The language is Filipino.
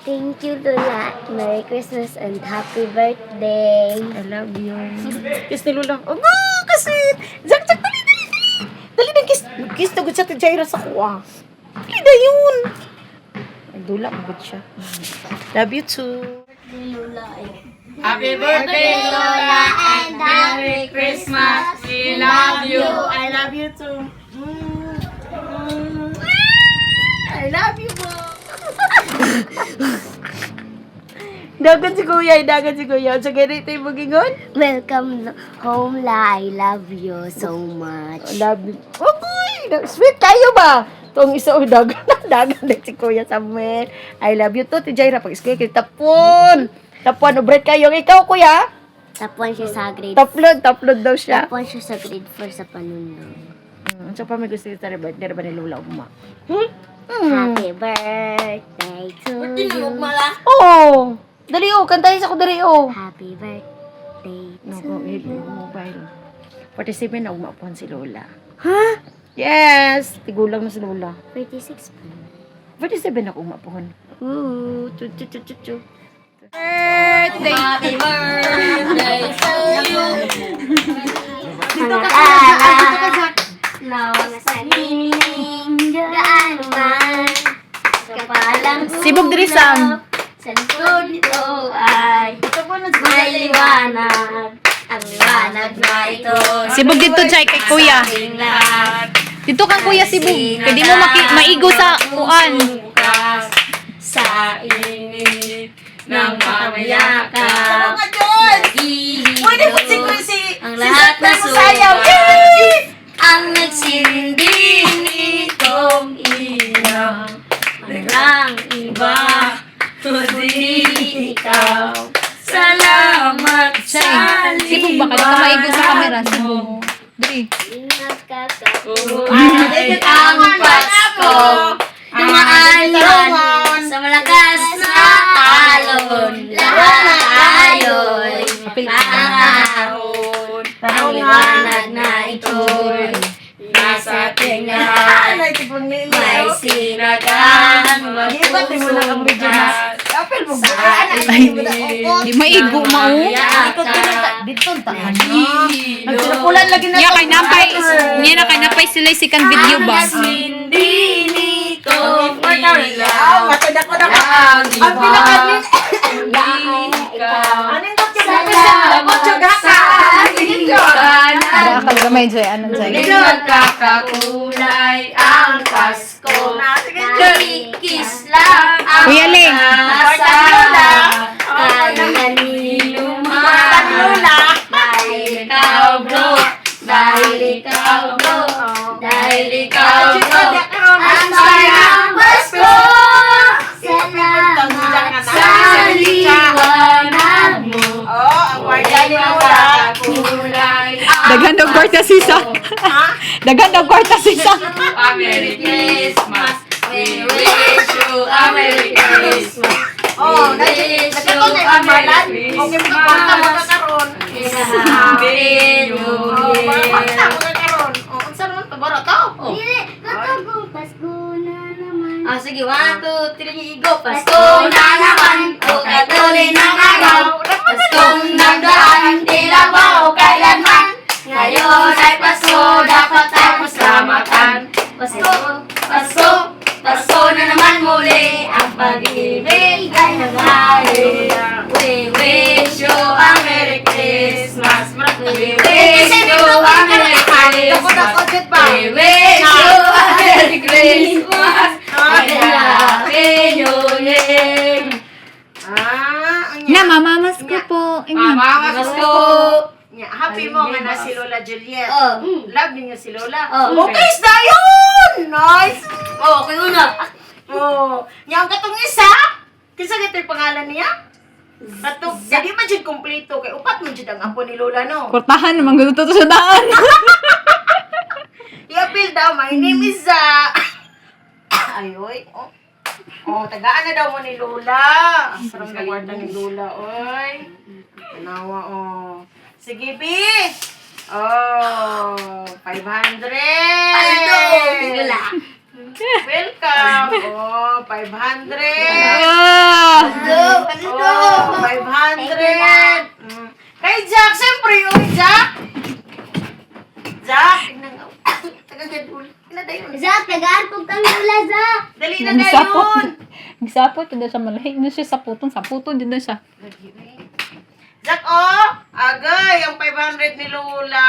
Thank you, Lola. Merry Christmas and happy birthday. I love you. Kiss ni Lola. Oh, kasi. Zak, dali. Dali na kiss. Kiss na gud sa Jaira sa kuha. Dali na yun. Ay, dula, magod siya. Love you too. Happy birthday, Lola, and Merry Christmas. We love you. I love you too. I love you po. Dagan si Kuya. So, ganito yung magingon? Welcome home, La. I love you so much. Love you. Oh, boy! Sweet kayo ba? Itong isa, dagan na si Kuya Samuel. I love you too, ti Jaira. Pag-iskuya kayo, tapon, obret kayo. Ikaw, Kuya? Tapuan siya sa grade Taplod daw siya. Tapuan siya sa grade 4 sa panunong. So, pa may gusto yung birthday ba ni Lola Uma? Happy birthday to you. Oh! Dali kantahin sa ko dali Happy birthday to No, you. mobile. 47 na umapuan si Lola. Ha? Yes! Tigulang na si Lola. 36 pa. 47 ako umapuan. Ooh. Birthday! Happy birthday to you. Dito ka Now, nasa hiling gaan man. Kapalang Sibog diri, Sam. Sa likod nito ay may liwanag. Ang liwanag na ito. Sibog dito, Chay, kay Kuya. Ating lahat. Dito kang Kuya Sibog. Kaya di mo maigo sa kuan. Bukas sa init ng pamayakan. Pwede po si Ang lahat na Sayaw. ang nagsindi nitong ilaw. Walang iba, kundi ikaw. Salamat sa Sibog ba? Kaya ka maigo sa camera. Sibog. Dali. Ingat ka sa Ay, ang Pasko. Dumaan sa malakas na alon. Lahat tayo'y makakahon. Ang liwanag na ito'y nasa ating lahat. May sinagang magpupuntas sa Di maigo, mau. Dito tahan na. Nagsinukulan lagi na. Niya kay napay sila yung second video ba? hindi nito Ah, matanda ko na ka. Ang pinakanin. ikaw. Anin ko siya? Salamat sa Bakal gamay, Jay. Anong Jay? Nagkakakulay ang Pasko. Kikis lang ang Kuya Ling. asara. Kanino man. Dahil ikaw, bro. Dahil ikaw, bro. Dahil ikaw, bro. Ang sayang Pasko. salamat sa liwanag mo. Nagkakakulay ang Daghan daw kwarta si Sam. Daghan daw kwarta si Sam. A Merry Christmas. We wish you a Merry Christmas. Oh, We wish you nagkakon a na Merry Okay, magkakon na magkakaroon. Happy New Year. Magkakaroon. Oh, unsa naman to bara to? Dili, katugong Pasko na naman. Ah, sige, 1, 2, 3, go! Pasko na naman, o katuloy ng araw. Paskong nagdaan, tila ba o kailanman. Ngayon ay Pasko, dapat tayo salamatan. Pasko, Pasko, Pasko na naman muli. Ang pag-ibig ay nangyari. We wish you a Merry Christmas. We wish you a Merry Christmas. We wish you a Merry Christmas. Happy New Year. Na, mamamas ko po. Mama Pasko. Happy mo nga na si Lola Juliet. Oh. Love niyo si Lola. Oh. Okay, is na yun! Nice! Oh, okay una. Oh, yang katong isa, kinsa gito yung pangalan niya? Katong, jadi man dyan kompleto, kay upat mo dyan ang apo ni Lola, no? Kurtahan naman gusto to sa daan. I-appeal daw, my name is Ayoy, oh. Oh, tagaan na daw mo ni Lola. Sarang nagwarta ni Lola, oy. Tanawa, oh. Sige, B. Oh, 500. Wala. Welcome. Oh, 500. Ah! Tagaan po kang Lula, Zak. Dali na Nagsapot. gayon. Nagsapot. Hindi siya malahi. Hindi siya saputon. Saputon din na siya. Zak, oh! Agay, ang 500 ni Lula.